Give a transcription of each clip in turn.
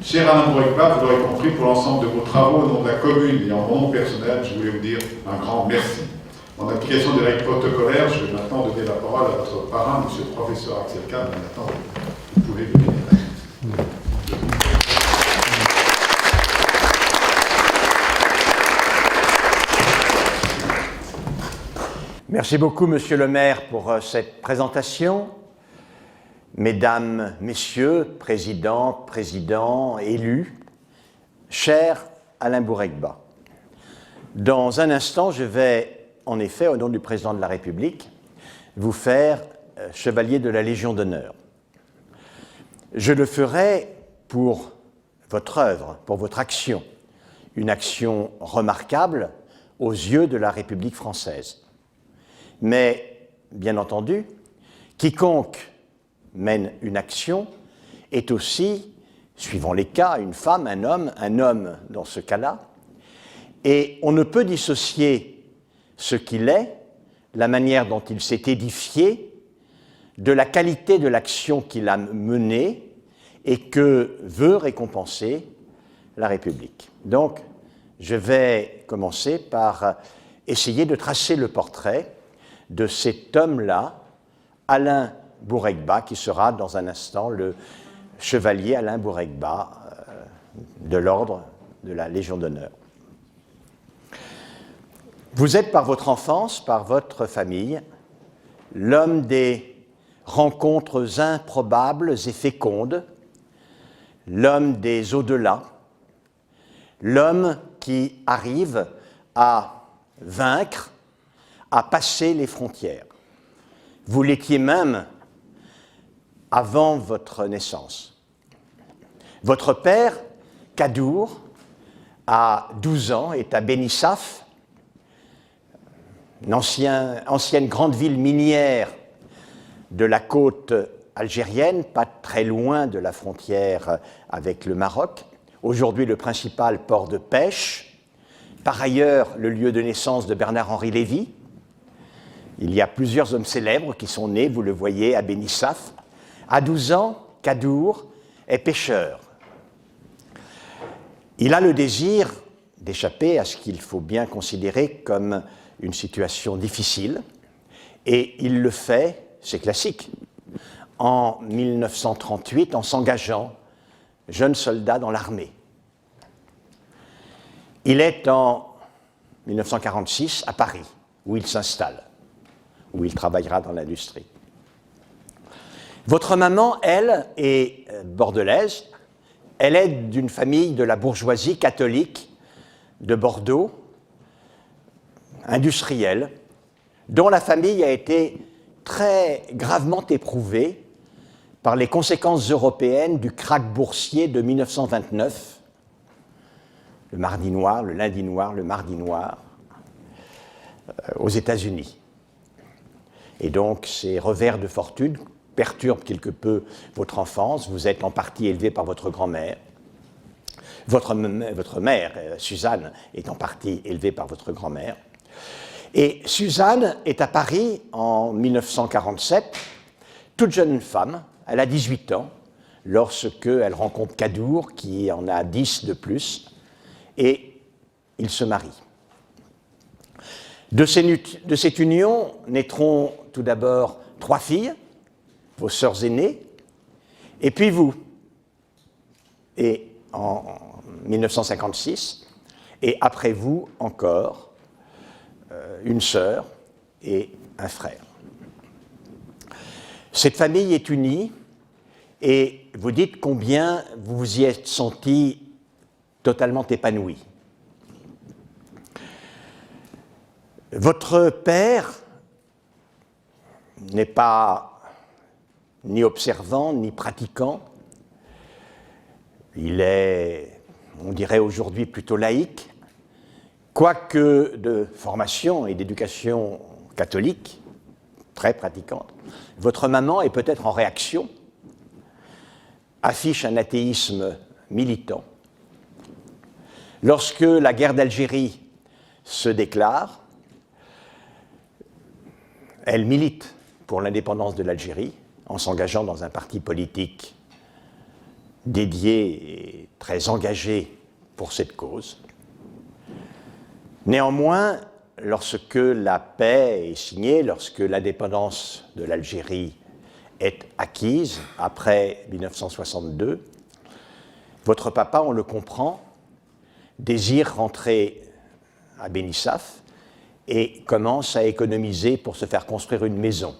Cher Alain Bourrecba, vous l'aurez compris, pour l'ensemble de vos travaux au nom de la commune et en mon nom personnel, je voulais vous dire un grand merci. En application des règles protocolaires, je vais maintenant donner la parole à votre parrain, monsieur le professeur Axel Kahn. Maintenant, vous pouvez venir. Merci beaucoup, monsieur le maire, pour cette présentation. Mesdames, messieurs, présidents, élus, cher Alain Bourrecba, dans un instant, je vais, en effet, au nom du président de la République, vous faire chevalier de la Légion d'honneur. Je le ferai pour votre œuvre, pour votre action, une action remarquable aux yeux de la République française. Mais, bien entendu, quiconque mène une action est aussi, suivant les cas, une femme, un homme dans ce cas-là, et on ne peut dissocier ce qu'il est, la manière dont il s'est édifié, de la qualité de l'action qu'il a menée et que veut récompenser la République. Donc, je vais commencer par essayer de tracer le portrait de cet homme-là, Alain Bourrecba, qui sera dans un instant le chevalier Alain Bourrecba de l'ordre de la Légion d'honneur. Vous êtes par votre enfance, par votre famille, l'homme des rencontres improbables et fécondes, l'homme des au-delà, l'homme qui arrive à vaincre, à passer les frontières. Vous l'étiez même avant votre naissance. Votre père, Kadour, à 12 ans, est à Benissaf, une ancienne grande ville minière de la côte algérienne, pas très loin de la frontière avec le Maroc, aujourd'hui le principal port de pêche, par ailleurs le lieu de naissance de Bernard-Henri Lévy. Il y a plusieurs hommes célèbres qui sont nés, vous le voyez, à Benissaf. À 12 ans, Kadour est pêcheur. Il a le désir d'échapper à ce qu'il faut bien considérer comme une situation difficile, et il le fait, c'est classique, en 1938 en s'engageant jeune soldat dans l'armée. Il est en 1946 à Paris, où il s'installe, où il travaillera dans l'industrie. Votre maman, elle, est bordelaise. Elle est d'une famille de la bourgeoisie catholique de Bordeaux, industrielle, dont la famille a été très gravement éprouvée par les conséquences européennes du krach boursier de 1929, le mardi noir, le lundi noir, le mardi noir, aux États-Unis. Et donc, ces revers de fortune perturbent quelque peu votre enfance. Vous êtes en partie élevé par votre grand-mère. Votre mère, Suzanne, est en partie élevée par votre grand-mère. Et Suzanne est à Paris en 1947, toute jeune femme, elle a 18 ans, lorsque elle rencontre Kadour, qui en a 10 de plus, et ils se marient. De cette union naîtront tout d'abord 3 filles, vos sœurs aînées, et puis vous. Et en 1956, et après vous encore, une sœur et un frère. Cette famille est unie, et vous dites combien vous vous y êtes senti totalement épanoui. Votre père n'est pas ni observant, ni pratiquant. Il est, on dirait aujourd'hui, plutôt laïque, quoique de formation et d'éducation catholique, très pratiquante. Votre maman est peut-être en réaction, affiche un athéisme militant. Lorsque la guerre d'Algérie se déclare, elle milite pour l'indépendance de l'Algérie en s'engageant dans un parti politique dédié et très engagé pour cette cause. Néanmoins, lorsque la paix est signée, lorsque l'indépendance de l'Algérie est acquise après 1962, votre papa, on le comprend, désire rentrer à Beni Suef et commence à économiser pour se faire construire une maison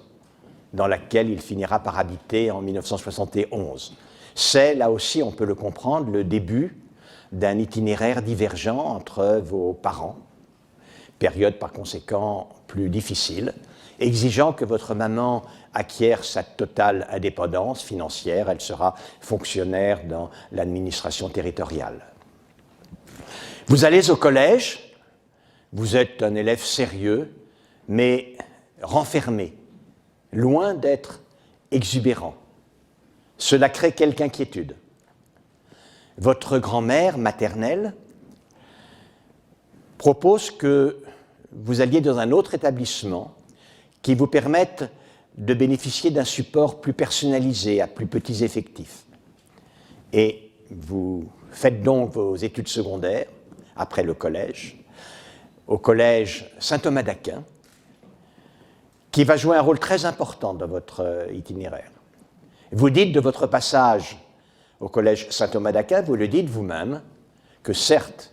dans laquelle il finira par habiter en 1971. C'est, là aussi, on peut le comprendre, le début d'un itinéraire divergent entre vos parents, période par conséquent plus difficile, exigeant que votre maman acquiert sa totale indépendance financière. Elle sera fonctionnaire dans l'administration territoriale. Vous allez au collège, vous êtes un élève sérieux, mais renfermé, loin d'être exubérant. Cela crée quelque inquiétude. Votre grand-mère maternelle propose que vous alliez dans un autre établissement qui vous permette de bénéficier d'un support plus personnalisé, à plus petits effectifs. Et vous faites donc vos études secondaires, après le collège, au collège Saint-Thomas d'Aquin, qui va jouer un rôle très important dans votre itinéraire. Vous dites de votre passage au collège Saint-Thomas d'Aquin, vous le dites vous-même, que certes,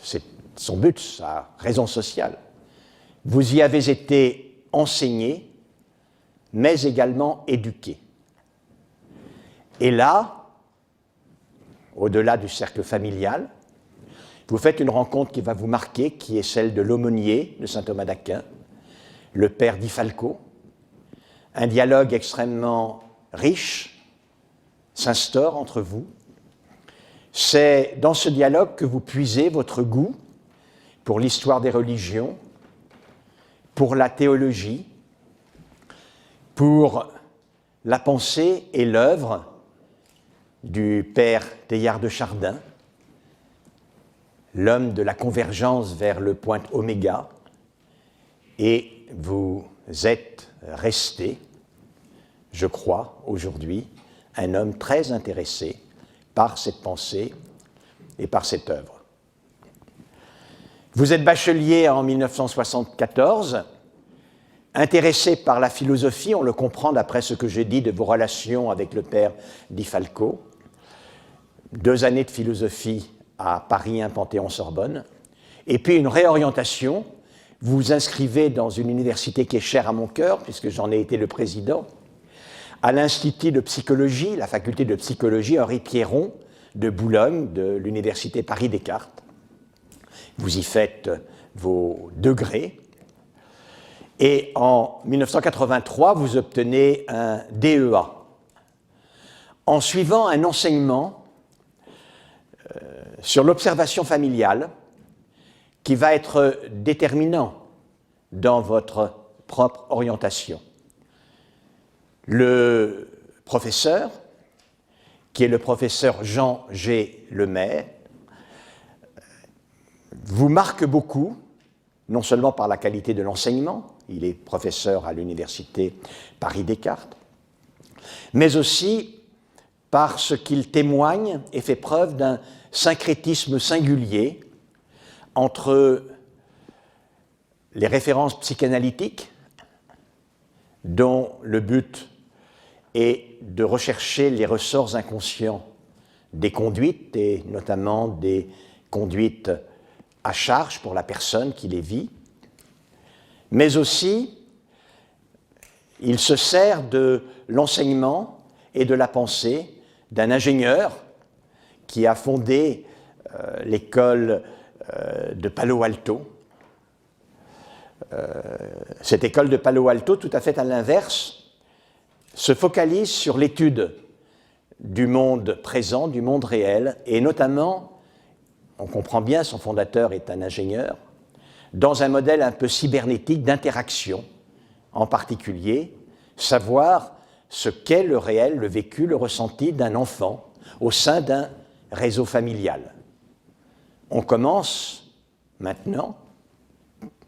c'est son but, sa raison sociale, vous y avez été enseigné, mais également éduqué. Et là, au-delà du cercle familial, vous faites une rencontre qui va vous marquer, qui est celle de l'aumônier de Saint-Thomas d'Aquin, le père Di Falco. Un dialogue extrêmement riche s'instaure entre vous. C'est dans ce dialogue que vous puisez votre goût pour l'histoire des religions, pour la théologie, pour la pensée et l'œuvre du père Teilhard de Chardin, l'homme de la convergence vers le point oméga, et vous êtes resté, je crois, aujourd'hui, un homme très intéressé par cette pensée et par cette œuvre. Vous êtes bachelier en 1974, intéressé par la philosophie, on le comprend d'après ce que j'ai dit de vos relations avec le père Di Falco. 2 années de philosophie à Paris 1 Panthéon-Sorbonne, et puis une réorientation. Vous vous inscrivez dans une université qui est chère à mon cœur, puisque j'en ai été le président, à l'Institut de psychologie, la faculté de psychologie Henri Pierron de Boulogne, de l'université Paris-Descartes. Vous y faites vos degrés. Et en 1983, vous obtenez un DEA. En suivant un enseignement sur l'observation familiale qui va être déterminant dans votre propre orientation. Le professeur, qui est le professeur Jean G. Lemaire, vous marque beaucoup, non seulement par la qualité de l'enseignement, il est professeur à l'université Paris-Descartes, mais aussi par ce qu'il témoigne et fait preuve d'un syncrétisme singulier entre les références psychanalytiques, dont le but est de rechercher les ressorts inconscients des conduites, et notamment des conduites à charge pour la personne qui les vit, mais aussi il se sert de l'enseignement et de la pensée d'un ingénieur qui a fondé l'école de Palo Alto. Cette école de Palo Alto, tout à fait à l'inverse, se focalise sur l'étude du monde présent, du monde réel, et notamment, on comprend bien, son fondateur est un ingénieur, dans un modèle un peu cybernétique d'interaction, en particulier, savoir ce qu'est le réel, le vécu, le ressenti d'un enfant au sein d'un réseau familial. On commence maintenant,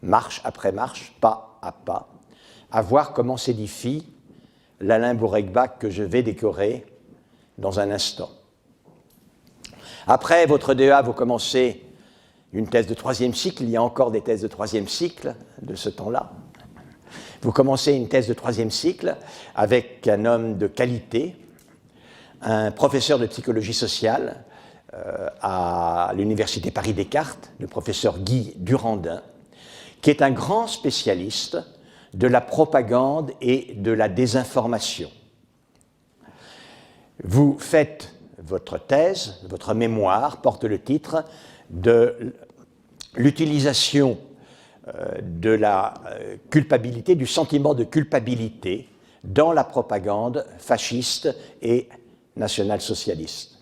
marche après marche, pas à pas, à voir comment s'édifie l'Alain Bouregbach que je vais décorer dans un instant. Après votre DEA, vous commencez une thèse de 3e cycle. Il y a encore des thèses de 3e cycle de ce temps-là. Vous commencez une thèse de 3e cycle avec un homme de qualité, un professeur de psychologie sociale à l'Université Paris-Descartes, le professeur Guy Durandin, qui est un grand spécialiste de la propagande et de la désinformation. Vous faites votre thèse, votre mémoire porte le titre de l'utilisation de la culpabilité, du sentiment de culpabilité dans la propagande fasciste et national-socialiste.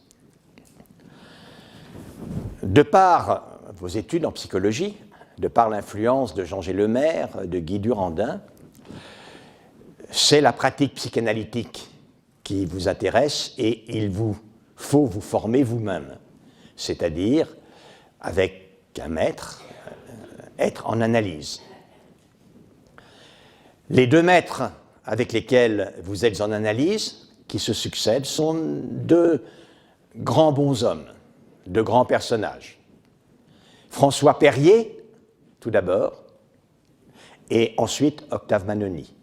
De par vos études en psychologie, de par l'influence de Jean G. Lemaire, de Guy Durandin, c'est la pratique psychanalytique qui vous intéresse et il vous faut vous former vous-même, c'est-à-dire avec un maître, être en analyse. Les deux maîtres avec lesquels vous êtes en analyse, qui se succèdent, sont deux grands bonshommes, deux grands personnages. François Perrier, tout d'abord, et ensuite Octave Manoni.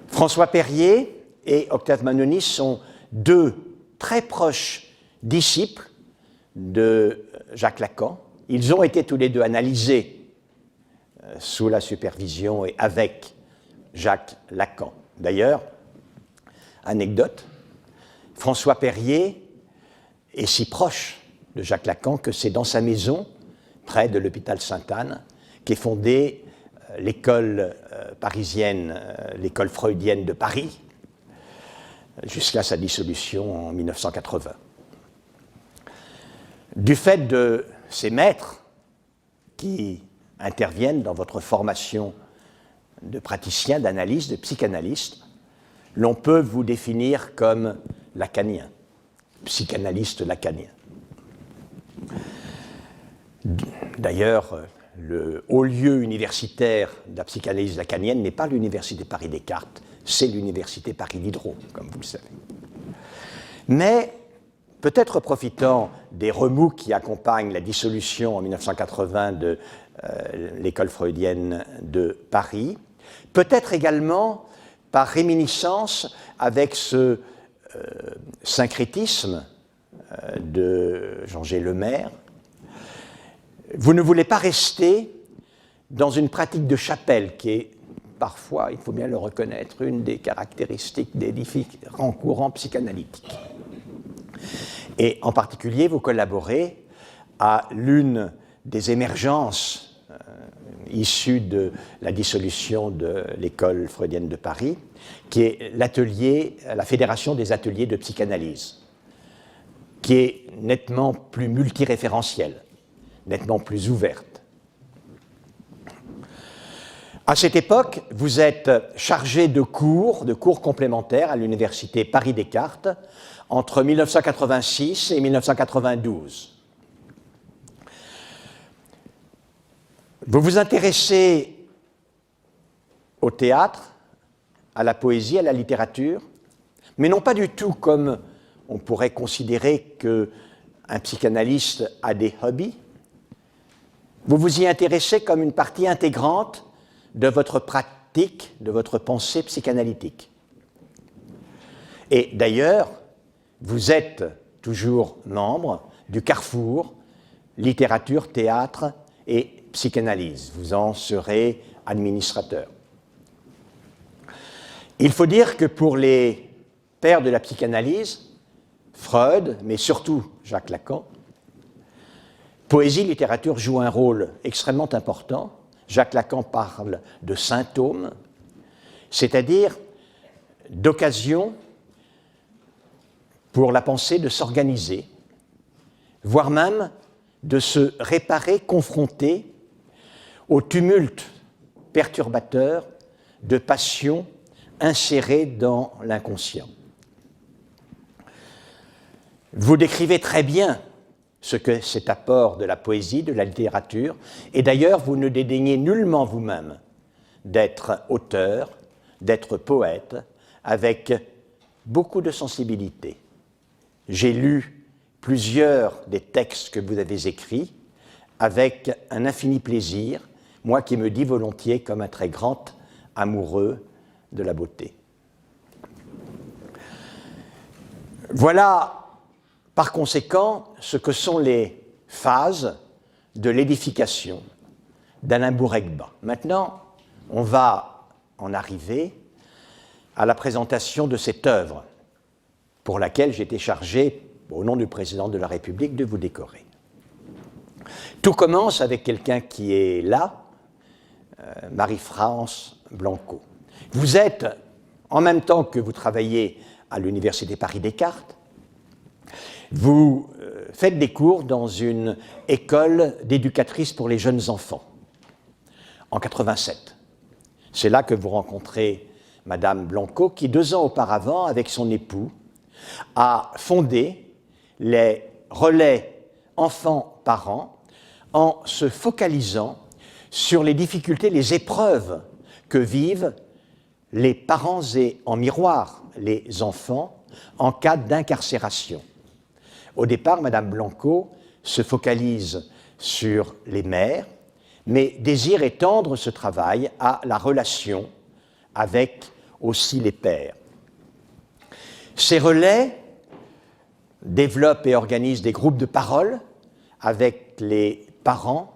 François Perrier et Octave Manoni sont deux très proches disciples de Jacques Lacan. Ils ont été tous les deux analysés sous la supervision et avec Jacques Lacan. D'ailleurs, anecdote, François Perrier est si proche de Jacques Lacan que c'est dans sa maison, près de l'hôpital Sainte-Anne, qu'est fondée l'école parisienne, l'école freudienne de Paris, jusqu'à sa dissolution en 1980. Du fait de ces maîtres qui interviennent dans votre formation de praticien, d'analyse, de psychanalyste, l'on peut vous définir comme lacanien, psychanalyste lacanien. D'ailleurs, le haut lieu universitaire de la psychanalyse lacanienne n'est pas l'université Paris-Descartes, c'est l'université Paris-Diderot, comme vous le savez. Mais, peut-être profitant des remous qui accompagnent la dissolution en 1980 de l'école freudienne de Paris, peut-être également par réminiscence avec ce syncrétisme de Jean G. Lemaire, vous ne voulez pas rester dans une pratique de chapelle qui est parfois, il faut bien le reconnaître, une des caractéristiques des différents courants psychanalytiques. Et en particulier, vous collaborez à l'une des émergences issues de la dissolution de l'école freudienne de Paris, qui est l'atelier, la Fédération des ateliers de psychanalyse, qui est nettement plus multiréférentielle, nettement plus ouverte. À cette époque, vous êtes chargé de cours complémentaires à l'université Paris-Descartes entre 1986 et 1992. Vous vous intéressez au théâtre, à la poésie, à la littérature, mais non pas du tout comme on pourrait considérer qu'un psychanalyste a des hobbies. Vous vous y intéressez comme une partie intégrante de votre pratique, de votre pensée psychanalytique. Et d'ailleurs, vous êtes toujours membre du carrefour littérature, théâtre et psychanalyse. Vous en serez administrateur. Il faut dire que pour les pères de la psychanalyse, Freud, mais surtout Jacques Lacan, poésie, littérature jouent un rôle extrêmement important. Jacques Lacan parle de symptômes, c'est-à-dire d'occasion pour la pensée de s'organiser, voire même de se réparer, confronter au tumulte perturbateur de passions insérées dans l'inconscient. Vous décrivez très bien ce que cet apport de la poésie, de la littérature, et d'ailleurs vous ne dédaignez nullement vous-même d'être auteur, d'être poète, avec beaucoup de sensibilité. J'ai lu plusieurs des textes que vous avez écrits avec un infini plaisir, moi qui me dis volontiers comme un très grand amoureux de la beauté. Voilà, par conséquent, ce que sont les phases de l'édification d'Alain Bourregba. Maintenant, on va en arriver à la présentation de cette œuvre pour laquelle j'ai été chargé, au nom du président de la République, de vous décorer. Tout commence avec quelqu'un qui est là, Marie-France Blanco. Vous êtes, en même temps que vous travaillez à l'Université Paris-Descartes, vous faites des cours dans une école d'éducatrices pour les jeunes enfants, en 87. C'est là que vous rencontrez Madame Blanco, qui 2 ans auparavant, avec son époux, a fondé les relais enfants-parents en se focalisant sur les difficultés, les épreuves que vivent les parents et, en miroir, les enfants en cas d'incarcération. Au départ, Madame Blanco se focalise sur les mères, mais désire étendre ce travail à la relation avec aussi les pères. Ces relais développent et organisent des groupes de parole avec les parents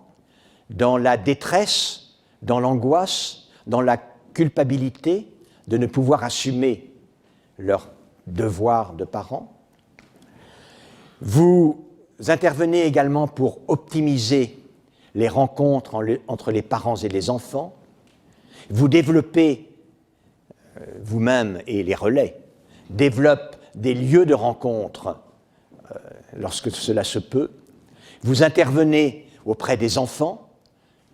dans la détresse, dans l'angoisse, dans la culpabilité de ne pouvoir assumer leur devoir de parents. Vous intervenez également pour optimiser les rencontres entre les parents et les enfants. Vous développez vous-même, et les relais, développent des lieux de rencontre lorsque cela se peut. Vous intervenez auprès des enfants,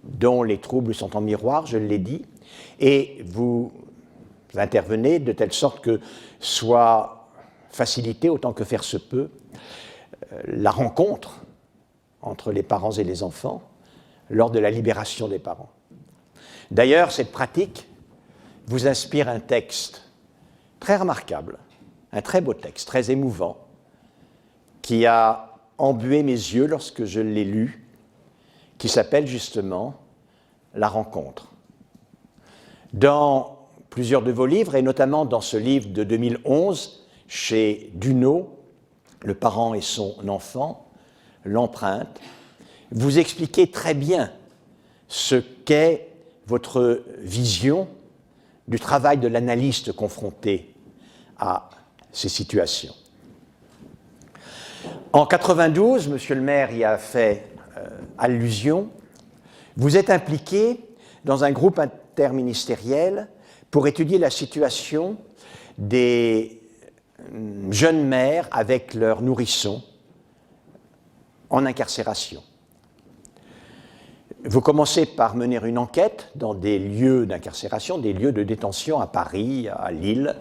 dont les troubles sont en miroir, je l'ai dit, et vous intervenez de telle sorte que soit facilitée, autant que faire se peut, la rencontre entre les parents et les enfants lors de la libération des parents. D'ailleurs, cette pratique vous inspire un texte très remarquable, un très beau texte, très émouvant, qui a embué mes yeux lorsque je l'ai lu, qui s'appelle justement « La rencontre ». Dans plusieurs de vos livres, et notamment dans ce livre de 2011, chez Duno, Le parent et son enfant, l'empreinte, vous expliquez très bien ce qu'est votre vision du travail de l'analyste confronté à ces situations. En 92, Monsieur le maire y a fait allusion, vous êtes impliqué dans un groupe interministériel pour étudier la situation des jeunes mères avec leurs nourrissons en incarcération. Vous commencez par mener une enquête dans des lieux d'incarcération, des lieux de détention à Paris, à Lille,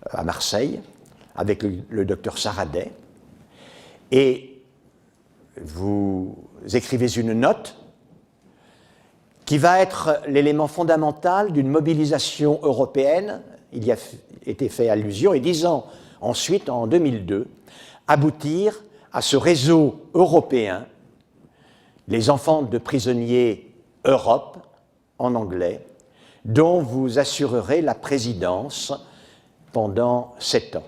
à Marseille, avec le docteur Saradet. Et vous écrivez une note qui va être l'élément fondamental d'une mobilisation européenne. Il y a été fait allusion, et 10 ans ensuite, en 2002, aboutir à ce réseau européen, les enfants de prisonniers Europe, en anglais, dont vous assurerez la présidence pendant 7 ans.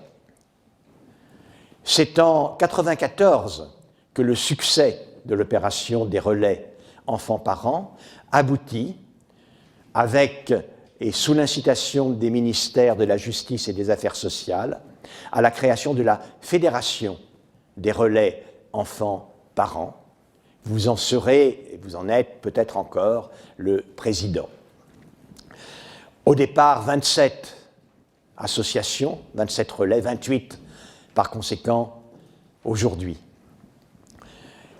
C'est en 1994 que le succès de l'opération des relais enfants-parents aboutit, avec et sous l'incitation des ministères de la Justice et des Affaires sociales, à la création de la Fédération des relais enfants-parents. Vous en serez, et vous en êtes peut-être encore, le président. Au départ, 27 associations, 27 relais, 28 par conséquent aujourd'hui.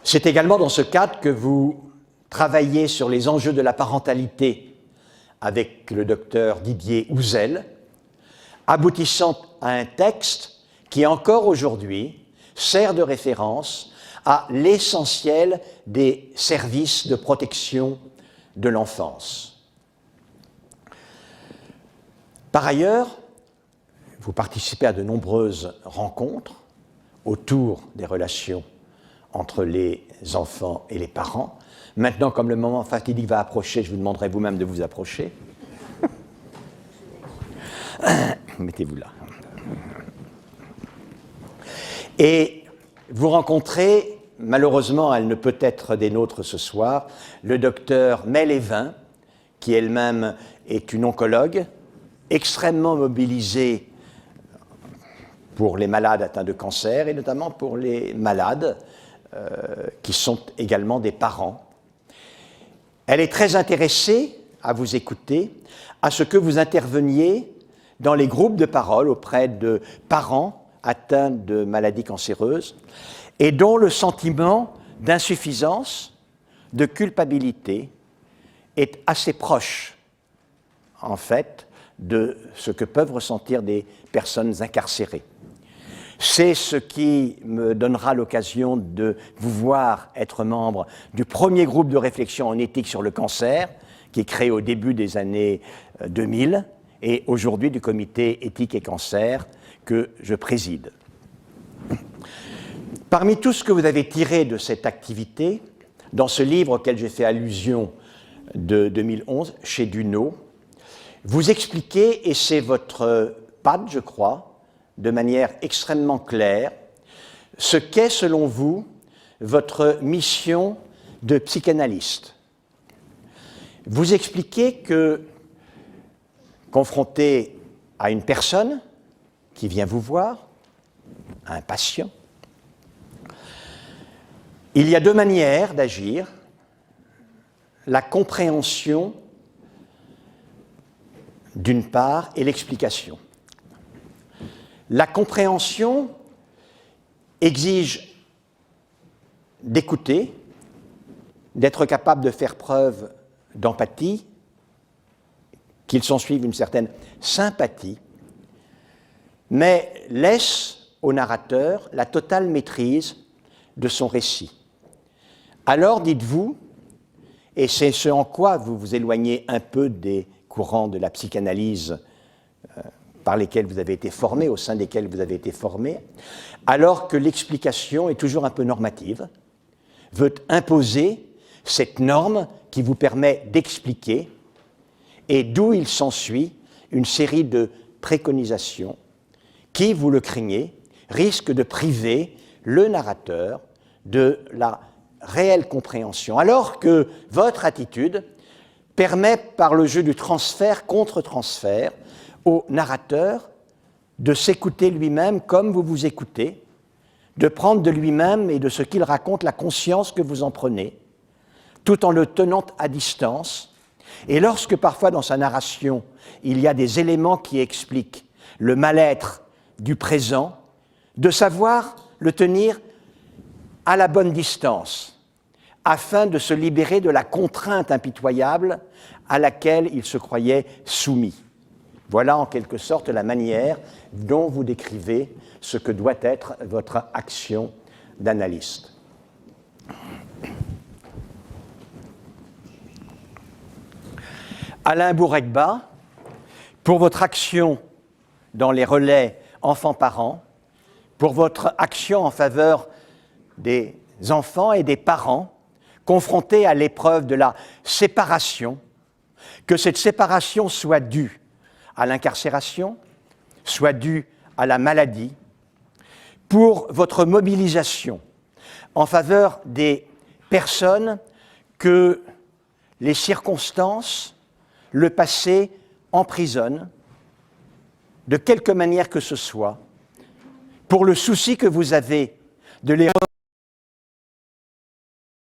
C'est également dans ce cadre que vous travaillez sur les enjeux de la parentalité avec le docteur Didier Houzel, aboutissant à un texte qui, encore aujourd'hui, sert de référence à l'essentiel des services de protection de l'enfance. Par ailleurs, vous participez à de nombreuses rencontres autour des relations entre les enfants et les parents. Maintenant, comme le moment fatidique va approcher, je vous demanderai vous-même de vous approcher. Mettez-vous là. Et vous rencontrez, malheureusement, elle ne peut être des nôtres ce soir, le docteur Mel Evin, qui elle-même est une oncologue, extrêmement mobilisée pour les malades atteints de cancer et notamment pour les malades qui sont également des parents. Elle est très intéressée à vous écouter, à ce que vous interveniez dans les groupes de parole auprès de parents atteints de maladies cancéreuses et dont le sentiment d'insuffisance, de culpabilité est assez proche, en fait, de ce que peuvent ressentir des personnes incarcérées. C'est ce qui me donnera l'occasion de vous voir être membre du premier groupe de réflexion en éthique sur le cancer, qui est créé au début des années 2000, et aujourd'hui du comité éthique et cancer que je préside. Parmi tout ce que vous avez tiré de cette activité, dans ce livre auquel j'ai fait allusion de 2011, chez Duno, vous expliquez, et c'est votre patte, je crois, de manière extrêmement claire, ce qu'est, selon vous, votre mission de psychanalyste. Vous expliquez que, confronté à une personne qui vient vous voir, un patient, il y a deux manières d'agir, la compréhension d'une part et l'explication. La compréhension exige d'écouter, d'être capable de faire preuve d'empathie, qu'il s'ensuive une certaine sympathie, mais laisse au narrateur la totale maîtrise de son récit. Alors, dites-vous, et c'est ce en quoi vous vous éloignez un peu des courants de la psychanalyse par lesquels vous avez été formé, au sein desquels vous avez été formé, alors que l'explication est toujours un peu normative, veut imposer cette norme qui vous permet d'expliquer, et d'où il s'ensuit une série de préconisations qui, vous le craignez, risquent de priver le narrateur de la réelle compréhension, alors que votre attitude permet, par le jeu du transfert contre transfert, au narrateur de s'écouter lui-même comme vous vous écoutez, de prendre de lui-même et de ce qu'il raconte la conscience que vous en prenez, tout en le tenant à distance. Et lorsque parfois dans sa narration, il y a des éléments qui expliquent le mal-être du présent, de savoir le tenir à la bonne distance, afin de se libérer de la contrainte impitoyable à laquelle il se croyait soumis. Voilà en quelque sorte la manière dont vous décrivez ce que doit être votre action d'analyste. Alain Boureghba, pour votre action dans les relais enfants-parents, pour votre action en faveur des enfants et des parents confrontés à l'épreuve de la séparation, que cette séparation soit due à l'incarcération, soit due à la maladie, pour votre mobilisation en faveur des personnes que les circonstances, le passé emprisonnent, de quelque manière que ce soit, pour le souci que vous avez de les